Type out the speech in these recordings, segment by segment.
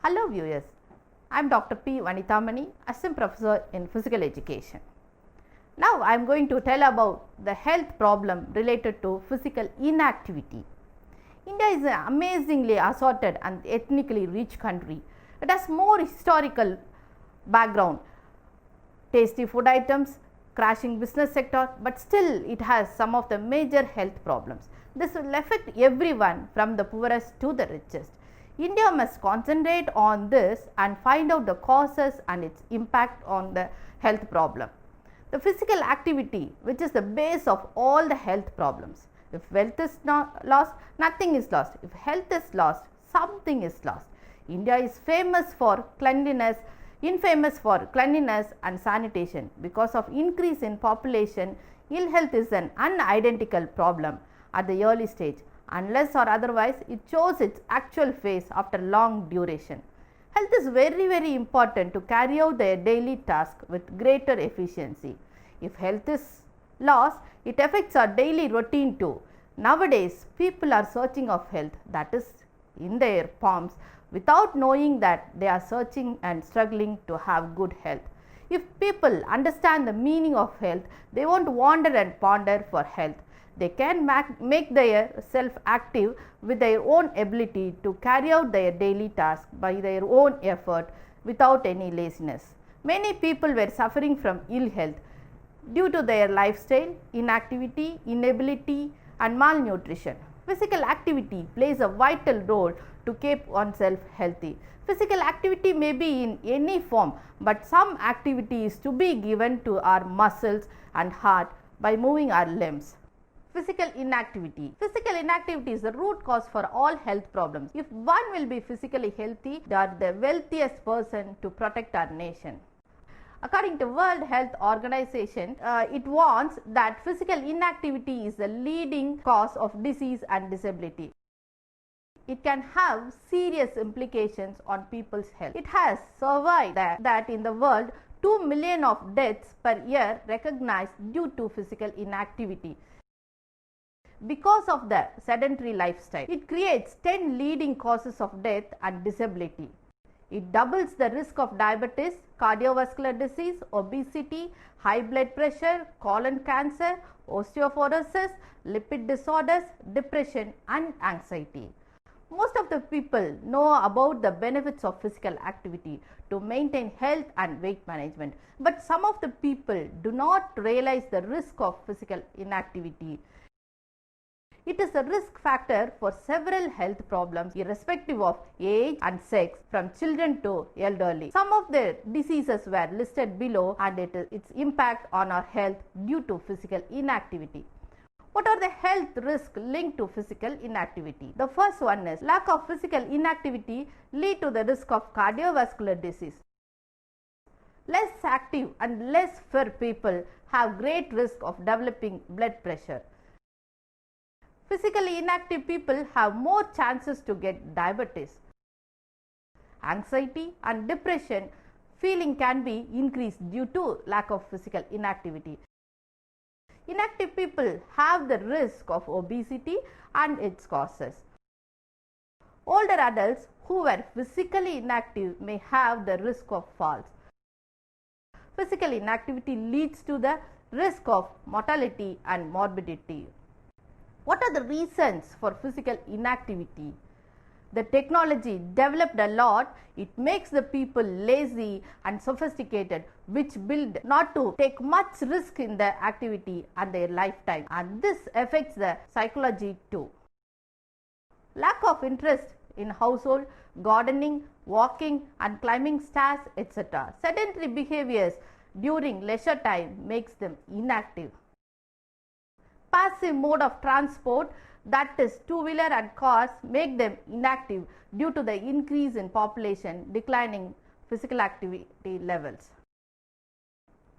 Hello viewers, I am Dr. P. Vanithamani, Assistant Professor in Physical Education. Now I am going to tell about the health problem related to physical inactivity. India is an amazingly assorted and ethnically rich country. It has more historical background, tasty food items, crashing business sector, but still it has some of the major health problems. This will affect everyone from the poorest to the richest. India must concentrate on this and find out the causes and its impact on the health problem. The physical activity, which is the base of all the health problems. If wealth is not lost, nothing is lost. If health is lost, something is lost. India is famous for cleanliness, infamous for cleanliness and sanitation. Because of increase in population, ill health is an unidentical problem at the early stage. Unless or otherwise, it shows its actual face after long duration. Health is very important to carry out their daily task with greater efficiency. If health is lost, it affects our daily routine too. Nowadays, people are searching of health, that is in their palms, without knowing that they are searching and struggling to have good health. If people understand the meaning of health, they won't wander and ponder for health. They can make their self active with their own ability to carry out their daily task by their own effort without any laziness. Many people were suffering from ill health due to their lifestyle, inactivity, inability and malnutrition. Physical activity plays a vital role to keep oneself healthy. Physical activity may be in any form, but some activity is to be given to our muscles and heart by moving our limbs. Physical inactivity. Physical inactivity is the root cause for all health problems. If one will be physically healthy, they are the wealthiest person to protect our nation. According to World Health Organization, it warns that physical inactivity is the leading cause of disease and disability. It can have serious implications on people's health. It has surveyed that in the world, 2 million of deaths per year recognized due to physical inactivity. Because of the sedentary lifestyle, it creates 10 leading causes of death and disability. It doubles the risk of diabetes, cardiovascular disease, obesity, high blood pressure, colon cancer, osteoporosis, lipid disorders, depression and anxiety. Most of the people know about the benefits of physical activity to maintain health and weight management, but some of the people do not realize the risk of physical inactivity. It is a risk factor for several health problems irrespective of age and sex, from children to elderly. Some of the diseases were listed below and its impact on our health due to physical inactivity. What are the health risks linked to physical inactivity? The first one is lack of physical inactivity lead to the risk of cardiovascular disease. Less active and less fit people have great risk of developing blood pressure. Physically inactive people have more chances to get diabetes. Anxiety and depression feeling can be increased due to lack of physical inactivity. Inactive people have the risk of obesity and its causes. Older adults who were physically inactive may have the risk of falls. Physical inactivity leads to the risk of mortality and morbidity. What are the reasons for physical inactivity? The technology developed a lot, it makes the people lazy and sophisticated, which build not to take much risk in the activity and their lifetime, and this affects the psychology too. Lack of interest in household, gardening, walking and climbing stairs, etc. Sedentary behaviors during leisure time makes them inactive. Passive mode of transport, that is two-wheeler and cars, make them inactive due to the increase in population, declining physical activity levels.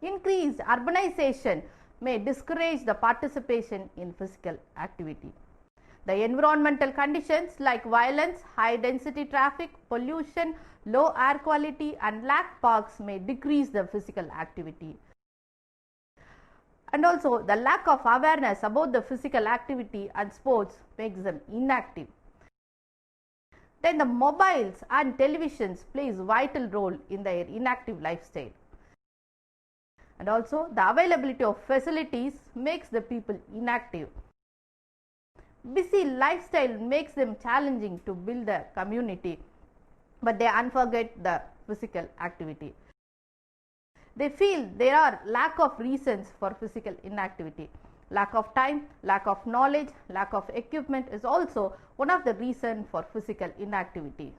Increased urbanization may discourage the participation in physical activity. The environmental conditions like violence, high density traffic, pollution, low air quality and lack parks may decrease the physical activity. And also the lack of awareness about the physical activity and sports makes them inactive. Then the mobiles and televisions plays vital role in their inactive lifestyle. And also the availability of facilities makes the people inactive. Busy lifestyle makes them challenging to build a community, but they forget the physical activity. They feel there are lack of reasons for physical inactivity. Lack of time, lack of knowledge, lack of equipment is also one of the reasons for physical inactivity.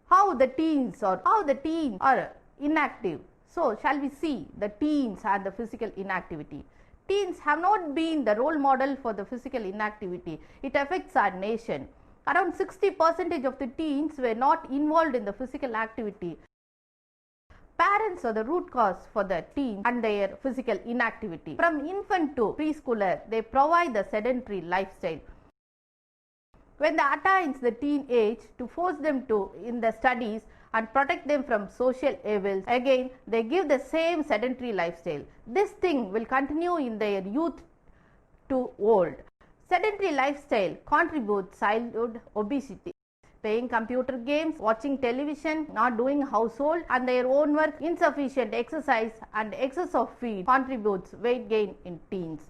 How the teens are inactive. So shall we see the teens and the physical inactivity. Teens have not been the role model for the physical inactivity. It affects our nation. Around 60% of the teens were not involved in the physical activity. Parents are the root cause for the teens and their physical inactivity. From infant to preschooler, they provide the sedentary lifestyle. When they attains the teen age, to force them to in the studies and protect them from social evils, again they give the same sedentary lifestyle. This thing will continue in their youth to old. Sedentary lifestyle contributes childhood obesity. Playing computer games, watching television, not doing household and their own work, insufficient exercise and excess of feed contributes weight gain in teens.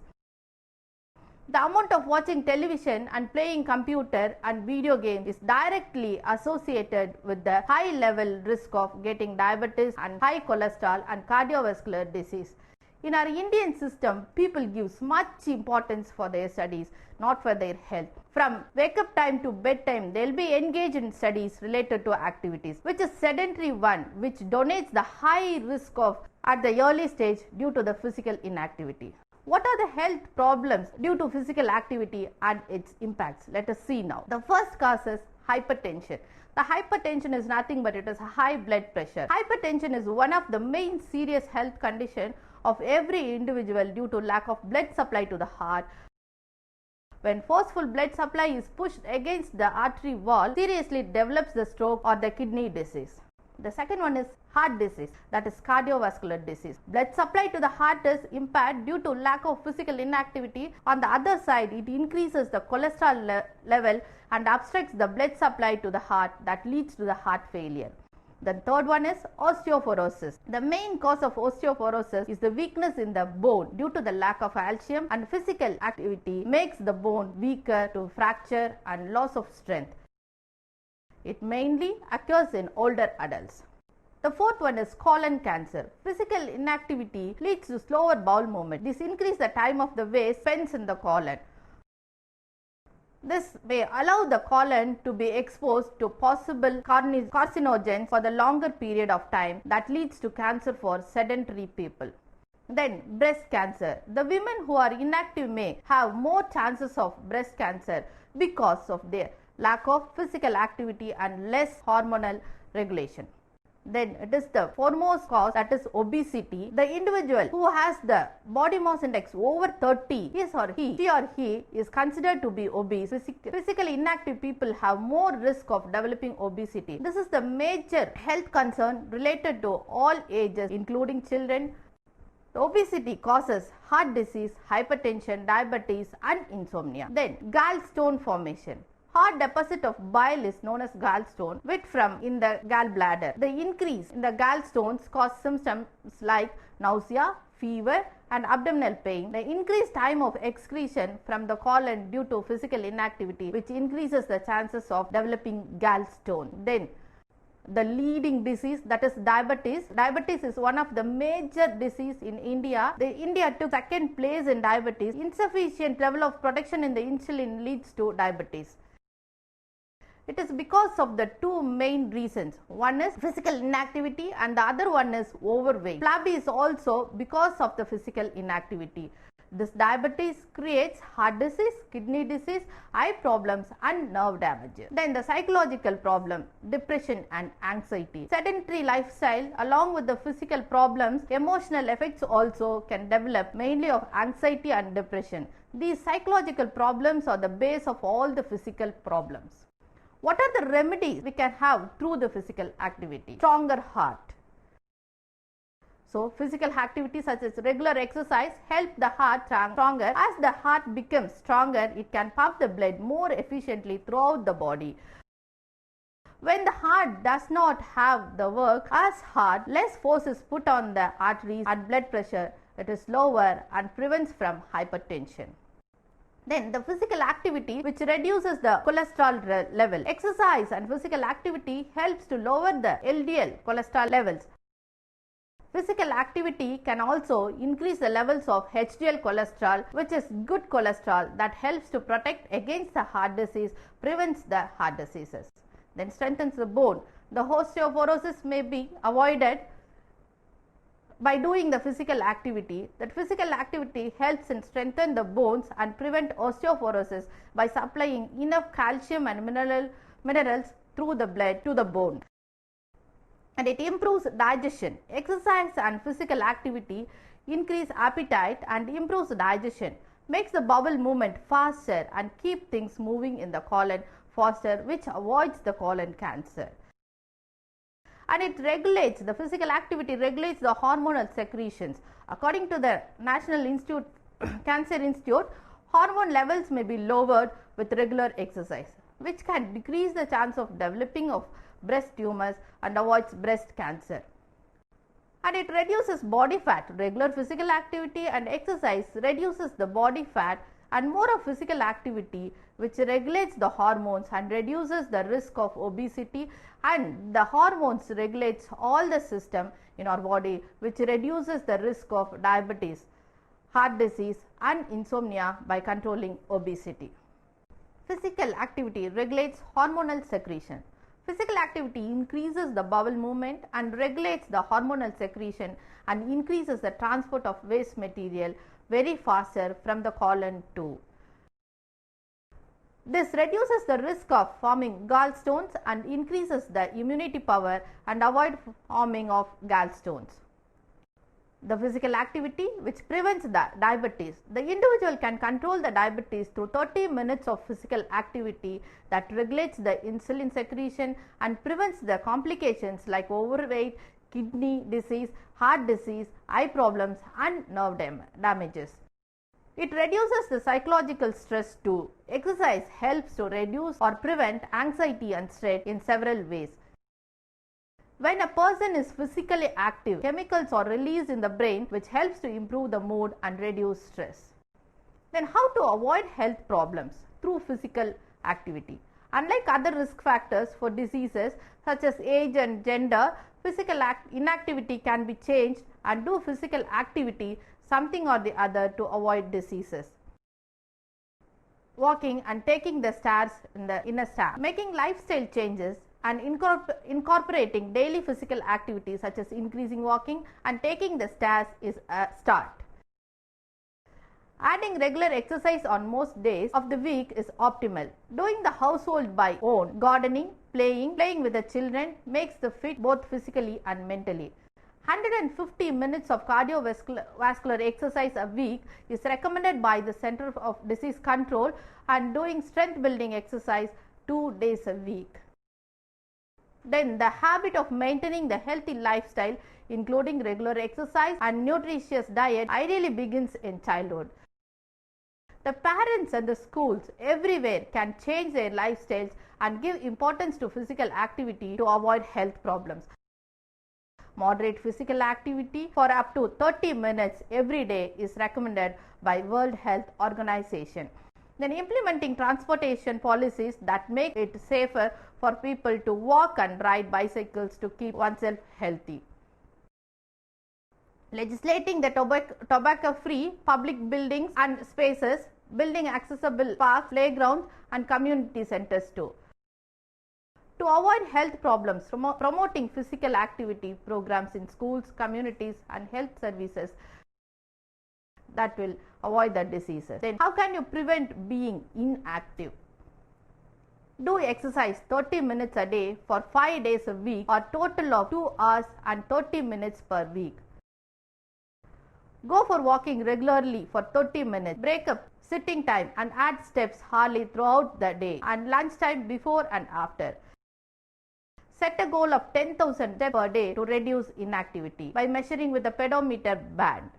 The amount of watching television and playing computer and video games is directly associated with the high level risk of getting diabetes and high cholesterol and cardiovascular disease. In our Indian system, people give much importance for their studies, not for their health. From wake up time to bedtime, they will be engaged in studies related to activities, which is sedentary one, which donates the high risk of at the early stage due to the physical inactivity. What are the health problems due to physical activity and its impacts? Let us see now. The first cause is hypertension. The hypertension is nothing but it is high blood pressure. Hypertension is one of the main serious health conditions of every individual due to lack of blood supply to the heart. When forceful blood supply is pushed against the artery wall, seriously develops the stroke or the kidney disease. The second one is heart disease, that is cardiovascular disease. Blood supply to the heart is impaired due to lack of physical inactivity. On the other side, it increases the cholesterol level and obstructs the blood supply to the heart, that leads to the heart failure. The third one is osteoporosis. The main cause of osteoporosis is the weakness in the bone due to the lack of calcium, and physical activity makes the bone weaker to fracture and loss of strength. It mainly occurs in older adults. The fourth one is colon cancer. Physical inactivity leads to slower bowel movement. This increases the time of the waste spent in the colon. This may allow the colon to be exposed to possible carcinogens for the longer period of time, that leads to cancer for sedentary people. Then breast cancer. The women who are inactive may have more chances of breast cancer because of their lack of physical activity and less hormonal regulation. Then it is the foremost cause, that is obesity. The individual who has the body mass index over 30, she or he is considered to be obese. Physically inactive people have more risk of developing obesity. This is the major health concern related to all ages, including children. The obesity causes heart disease, hypertension, diabetes and insomnia. Then gallstone formation. Hard deposit of bile is known as gallstone, which from in the gallbladder. The increase in the gallstones cause symptoms like nausea, fever and abdominal pain. The increased time of excretion from the colon due to physical inactivity, which increases the chances of developing gallstone. Then the leading disease, that is diabetes. Diabetes is one of the major disease in India. India took second place in diabetes. Insufficient level of protection in the insulin leads to diabetes. It is because of the two main reasons. One is physical inactivity and the other one is overweight. Flabby is also because of the physical inactivity. This diabetes creates heart disease, kidney disease, eye problems and nerve damage. Then the psychological problem, depression and anxiety. Sedentary lifestyle along with the physical problems, emotional effects also can develop, mainly of anxiety and depression. These psychological problems are the base of all the physical problems. What are the remedies we can have through the physical activity? Stronger heart. So, physical activity such as regular exercise help the heart stronger. As the heart becomes stronger, it can pump the blood more efficiently throughout the body. When the heart does not have the work as hard, less force is put on the arteries and blood pressure it is lower and prevents from hypertension. Then the physical activity which reduces the cholesterol level. Exercise and physical activity helps to lower the LDL cholesterol levels. Physical activity can also increase the levels of HDL cholesterol, which is good cholesterol that helps to protect against the heart disease, prevents the heart diseases. Then strengthens the bone. The osteoporosis may be avoided by doing the physical activity. That physical activity helps in strengthen the bones and prevent osteoporosis by supplying enough calcium and minerals through the blood to the bone. And it improves digestion. Exercise and physical activity increase appetite and improves digestion, makes the bowel movement faster and keep things moving in the colon faster, which avoids the colon cancer. And it regulates, the physical activity regulates the hormonal secretions. According to the National Cancer Institute, hormone levels may be lowered with regular exercise, which can decrease the chance of developing of breast tumors and avoids breast cancer. And it reduces body fat. Regular physical activity and exercise reduces the body fat, and more of physical activity which regulates the hormones and reduces the risk of obesity, and the hormones regulates all the system in our body, which reduces the risk of diabetes, heart disease and insomnia by controlling obesity. Physical activity regulates hormonal secretion. Physical activity increases the bowel movement and regulates the hormonal secretion and increases the transport of waste material very faster from the colon to. This reduces the risk of forming gallstones and increases the immunity power and avoid forming of gallstones. The physical activity which prevents the diabetes. The individual can control the diabetes through 30 minutes of physical activity that regulates the insulin secretion and prevents the complications like overweight, kidney disease, heart disease, eye problems and nerve damages. It reduces the psychological stress too. Exercise helps to reduce or prevent anxiety and stress in several ways. When a person is physically active, chemicals are released in the brain which helps to improve the mood and reduce stress. Then how to avoid health problems? Through physical activity. Unlike other risk factors for diseases such as age and gender, physical inactivity can be changed, and do physical activity something or the other to avoid diseases. Walking and taking the stairs in the inner stair. Making lifestyle changes and incorporating daily physical activities such as increasing walking and taking the stairs is a start. Adding regular exercise on most days of the week is optimal. Doing the household by own, gardening, playing with the children makes the fit both physically and mentally. 150 minutes of cardiovascular exercise a week is recommended by the Center of Disease Control, and doing strength building exercise 2 days a week. Then the habit of maintaining the healthy lifestyle, including regular exercise and nutritious diet, ideally begins in childhood. The parents and the schools everywhere can change their lifestyles and give importance to physical activity to avoid health problems. Moderate physical activity for up to 30 minutes every day is recommended by World Health Organization. Then implementing transportation policies that make it safer for people to walk and ride bicycles to keep oneself healthy. Legislating the tobacco-free public buildings and spaces, building accessible parks, playgrounds and community centers too. To avoid health problems, promoting physical activity programs in schools, communities and health services that will avoid the diseases. Then how can you prevent being inactive? Do exercise 30 minutes a day for 5 days a week, or total of 2 hours and 30 minutes per week. Go for walking regularly for 30 minutes. Break up sitting time and add steps hourly throughout the day and lunchtime before and after. Set a goal of 10,000 steps per day to reduce inactivity by measuring with a pedometer band.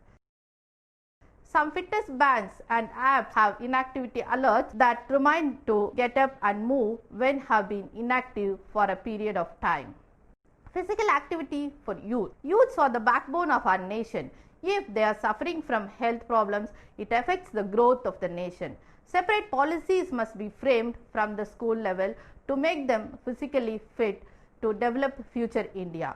Some fitness bands and apps have inactivity alerts that remind to get up and move when have been inactive for a period of time. Physical activity for youth. Youths are the backbone of our nation. If they are suffering from health problems, it affects the growth of the nation. Separate policies must be framed from the school level to make them physically fit to develop future India.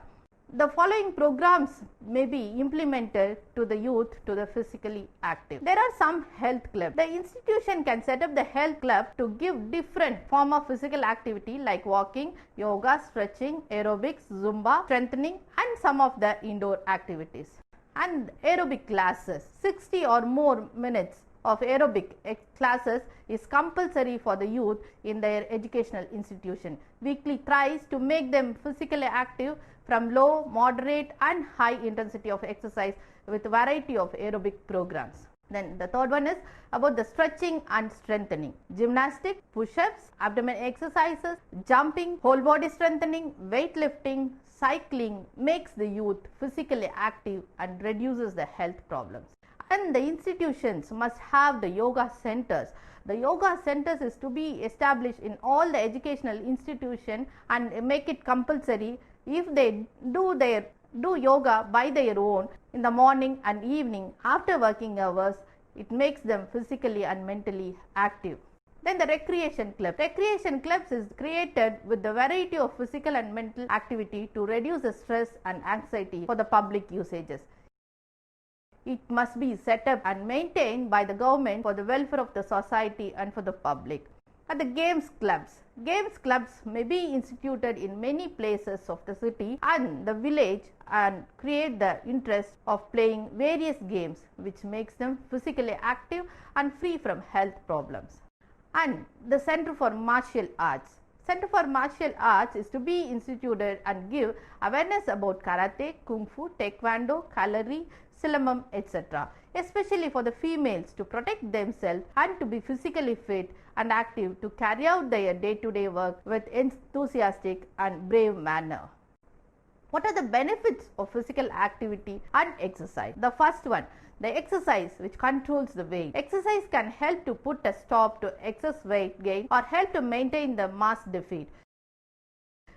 The following programs may be implemented to the youth to the physically active. There are some health clubs. The institution can set up the health club to give different form of physical activity like walking, yoga, stretching, aerobics, Zumba, strengthening and some of the indoor activities. And aerobic classes, 60 or more minutes of aerobic classes is compulsory for the youth in their educational institution. Weekly thrice to make them physically active from low, moderate and high intensity of exercise with variety of aerobic programs. Then the third one is about the stretching and strengthening. Gymnastics, push-ups, abdomen exercises, jumping, whole body strengthening, weightlifting, cycling makes the youth physically active and reduces the health problems. And the institutions must have the yoga centers. The yoga centers is to be established in all the educational institutions and make it compulsory. If they do yoga by their own in the morning and evening after working hours, it makes them physically and mentally active. Then the recreation club. Recreation clubs is created with the variety of physical and mental activity to reduce the stress and anxiety for the public usages. It must be set up and maintained by the government for the welfare of the society and for the public. And the games clubs. Games clubs may be instituted in many places of the city and the village and create the interest of playing various games which makes them physically active and free from health problems. And the Center for Martial Arts. Center for Martial Arts is to be instituted and give awareness about karate, kung fu, taekwondo, kalari, silambam, etc. especially for the females to protect themselves and to be physically fit and active to carry out their day-to-day work with enthusiastic and brave manner. What are the benefits of physical activity and exercise? The first one, the exercise which controls the weight. Exercise can help to put a stop to excess weight gain or help to maintain the mass defeat.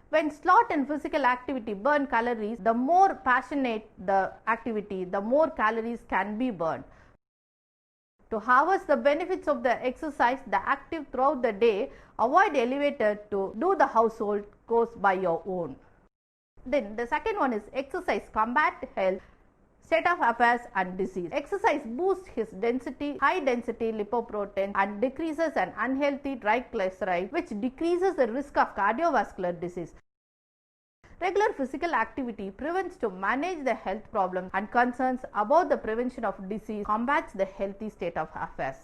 When slot and physical activity burn calories, the more passionate the activity, the more calories can be burned. To harvest the benefits of the exercise, the active throughout the day, avoid elevator to do the household chores by your own. Then the second one is exercise combat health, state of affairs and disease. Exercise boosts his density, high density lipoprotein and decreases an unhealthy triglyceride which decreases the risk of cardiovascular disease. Regular physical activity prevents to manage the health problems and concerns about the prevention of disease, combats the healthy state of affairs.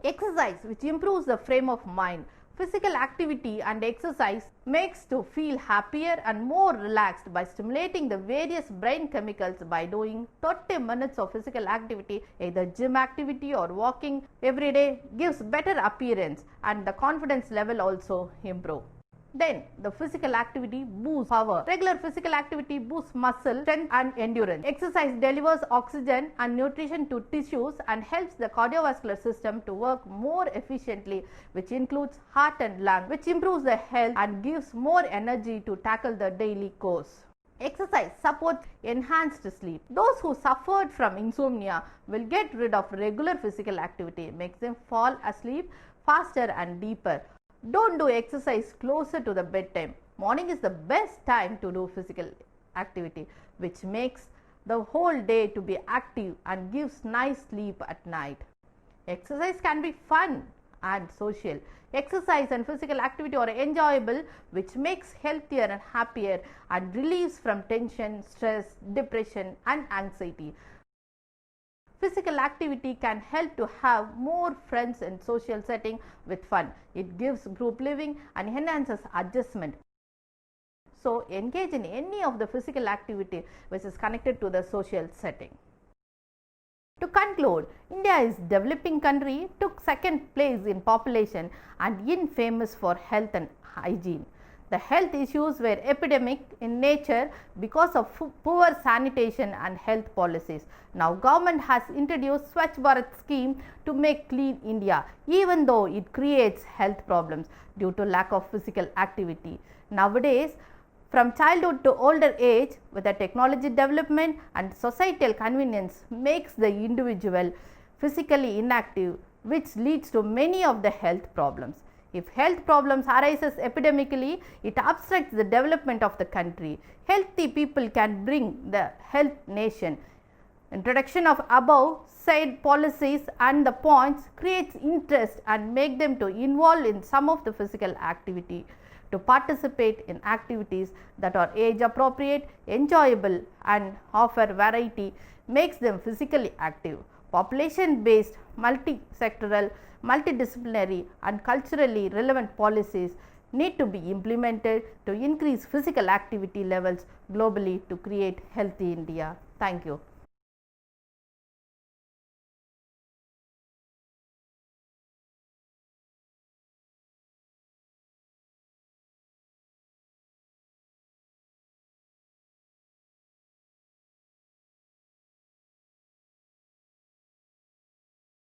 Exercise which improves the frame of mind. Physical activity and exercise makes to feel happier and more relaxed by stimulating the various brain chemicals by doing 30 minutes of physical activity, either gym activity or walking every day gives better appearance and the confidence level also improve. Then the physical activity boosts power. Regular physical activity boosts muscle strength and endurance. Exercise delivers oxygen and nutrition to tissues and helps the cardiovascular system to work more efficiently, which includes heart and lung, which improves the health and gives more energy to tackle the daily course. Exercise supports enhanced sleep. Those who suffered from insomnia will get rid of regular physical activity, makes them fall asleep faster and deeper. Don't do exercise closer to the bedtime. Morning is the best time to do physical activity, which makes the whole day to be active and gives nice sleep at night. Exercise can be fun and social. Exercise and physical activity are enjoyable, which makes healthier and happier and relieves from tension, stress, depression and anxiety. Physical activity can help to have more friends in social setting with fun. It gives group living and enhances adjustment. So engage in any of the physical activity which is connected to the social setting. To conclude, India is a developing country, took second place in population and infamous for health and hygiene. The health issues were epidemic in nature because of poor sanitation and health policies. Now government has introduced Swachh Bharat scheme to make clean India, even though it creates health problems due to lack of physical activity. Nowadays, from childhood to older age, with the technology development and societal convenience makes the individual physically inactive, which leads to many of the health problems. If health problems arises epidemically, it obstructs the development of the country. Healthy people can bring the health nation. Introduction of above said policies and the points creates interest and make them to involve in some of the physical activity, to participate in activities that are age appropriate, enjoyable and offer variety, makes them physically active. Population based, multi-sectoral, multidisciplinary and culturally relevant policies need to be implemented to increase physical activity levels globally to create healthy India. Thank you.